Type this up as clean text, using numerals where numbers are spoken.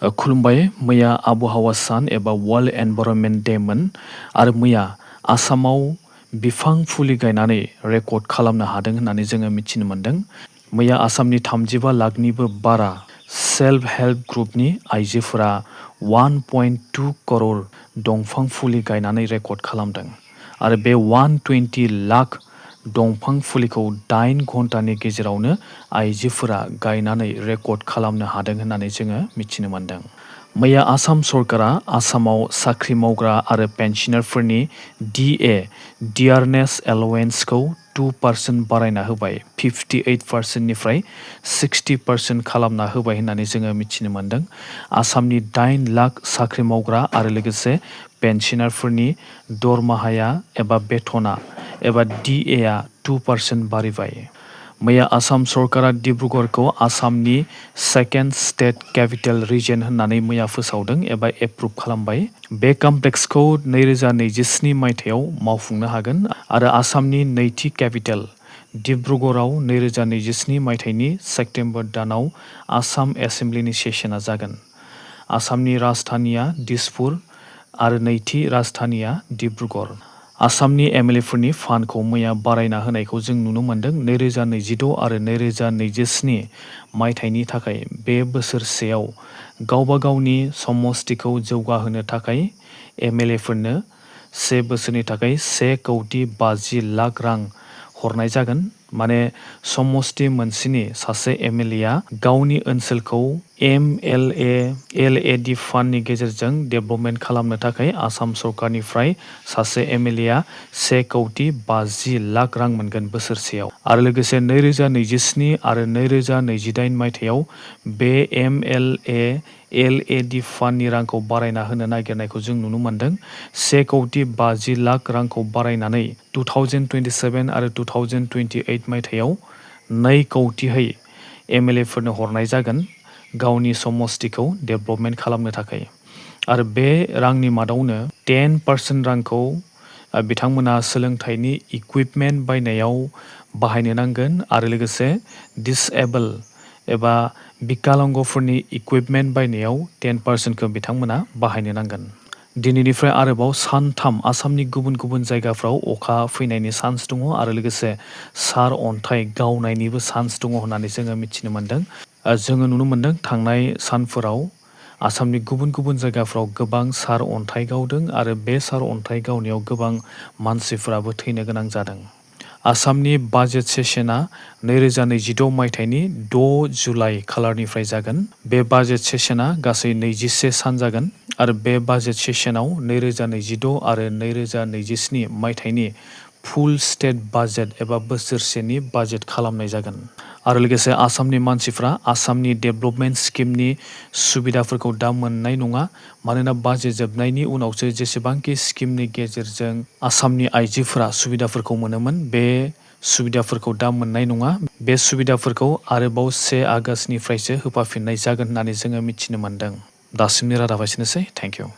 खुलुमबाय मैया आबहावा सान एबा वर्ल्ड एनभाइरनमेन्ट डेमोन आरो मैया आसामाव बिफां फुलि गायनानै रेकर्ड खालामनो हादों होननानै जोङो मिथिनो मोन्दों। मैया आसामनि 35 लाखनिबो बारा सेल्फ हेल्प ग्रुपनि आइजोफोरा 1.2 करोड़ दंफां फुलि गायनानै रेकर्ड खालामदों आरो बे 120 लाख दंफां फुलिखौ 8 घन्टानि गेजेरावनो आइजोफोरा गायनानै रेकर्ड खालामनो हादों होननानै जोङो मिथिनो मोन्दों। मैया आसाम सरकारा आसामाव साख्रि मावग्रा आरो पेन्सनारफोरनि डियारनेस एलाउन्सखौ 2% बारायना होबाय। 58%निफ्राय 60% खालामना होबाय होननानै जोङो मिथिनो मोन्दों। आसामनि 8 लाख साख्रि मावग्रा आरो लोगोसे पेन्सनारफोरनि दरमाहाया एबा बेथना एबा डिएआ 2% बारायबाय। मैया आसाम सरकारा डिब्रुगड़खौ आसामनि सेकेन्ड स्टेट केपिटेल रिजन होननानै मैया फोसावदों एबा एप्रुभ खालामबाय। बे कमप्लेक्सखौ 2027 मायथाइयाव मावफुंनो हागोन आरो आसामनि नैथि केपिटेल डिब्रुगड़आव 2027 मायथाइनि सेप्तेम्बर दानाव आसाम एसेम्ब्लिनि सेसना जागोन। आसामनि राजधानिया दिसपुर आरो नैथि राजधानिया डिब्रुगड़। आसामनि एमएलएफोरनि फान्डखौ मैया बारायना होनायखौ जों नुनो मोन्दों। 2026 आरो 2027 मायथाइनि थाखाय बे बोसोरसेयाव गावबा गावनि समस्तिखौ जौगाहोनो थाखाय एमएलएफोरनो 1 बोसोरनि थाखाय 1,50,00,000 रां हरनाय जागोन। माने समस्ति मोनसेनि सासे एमएलएआ गावनि ओनसोलखौ एलएडि फान्डनि गेजेरजों डेभेलपमेन्ट खालामनो थाखाय आसाम सरकारनिफ्राय सासे एमएलएआ 1,50,00,000 रां मोनगोन बोसोरसेयाव। आरो लोगोसे 2027 आरो 2028 मायथाइयाव बे एलएडि फान्डनि रांखौ बारायना होनो नागिरनायखौ जों नुनो मोन्दों। 1,50,00,000 रांखौ बारायनानै 2027 आरो 2028 मायथाइयाव 2 कौटिहै एमएलएफोरनो हरनाय जागोन गावनि समस्तिखौ डेभेलपमेन्ट खालामनो थाखाय। आरो बे रांनि मादावनो 10% रांखौ बिथांमोना सोलोंथाइनि इकुइपमेन्ट बायनायाव बाहायनो नांगोन आरो लोगोसे डिसेबल एबा बिकलांगफोरनि इकुइपमेन्ट बायनायाव 10%खौ बिथांमोना बाहायनो नांगोन। दिनैनिफ्राय आरोबाव सानथाम आसामनि गुबुन गुबुन जायगाफ्राव अखा फैनायनि चान्स दङ आरो लोगोसे सार अन्थाइ गावनायनिबो चान्स दङ होननानै जोङो मिथिनो मोन्दों। जोङो नुनो मोन्दों थांनाय सानफोराव आसामनि गुबुन गुबुन जायगाफ्राव गोबां सार अन्थाइ गावदों आरो बे सार अन्थाइ गावनायाव गोबां मानसिफोराबो थैनो गोनां जादों। आसामनि बाजेट सेसना 2026 मायथाइनि 6 जुलाइ खालारनिफ्राय जागोन। बे बाजेट सेसना गासै 21 सान जागोन आरो बे बाजेट सेसनाव 2026 आरो 2027 मायथाइनि फुल स्टेट बाजेट एबा बोसोरसेनि बाजेट खालामनाय जागोन। आरो लोगोसे आसामनि मानसिफ्रा आसामनि डेभेलपमेन्ट स्किमनि सुबिदाफोरखौ दा मोननाय नङा। मानोना बाजेट जोबनायनि उनावसो जेसेबांखि स्किमनि गेजेरजों आसामनि आइजोफोरा सुबिदाफोरखौ मोनोमोन बे सुबिदाफोरखौ दा मोननाय नङा। बे सुबिदाफोरखौ आरोबाव 1 आगष्टनिफ्रायसो होफाफिननाय जागोन होननानै जोङो मिथिनो मोन्दों। दासिमनि रादाबा एसेनोसै। Thank you.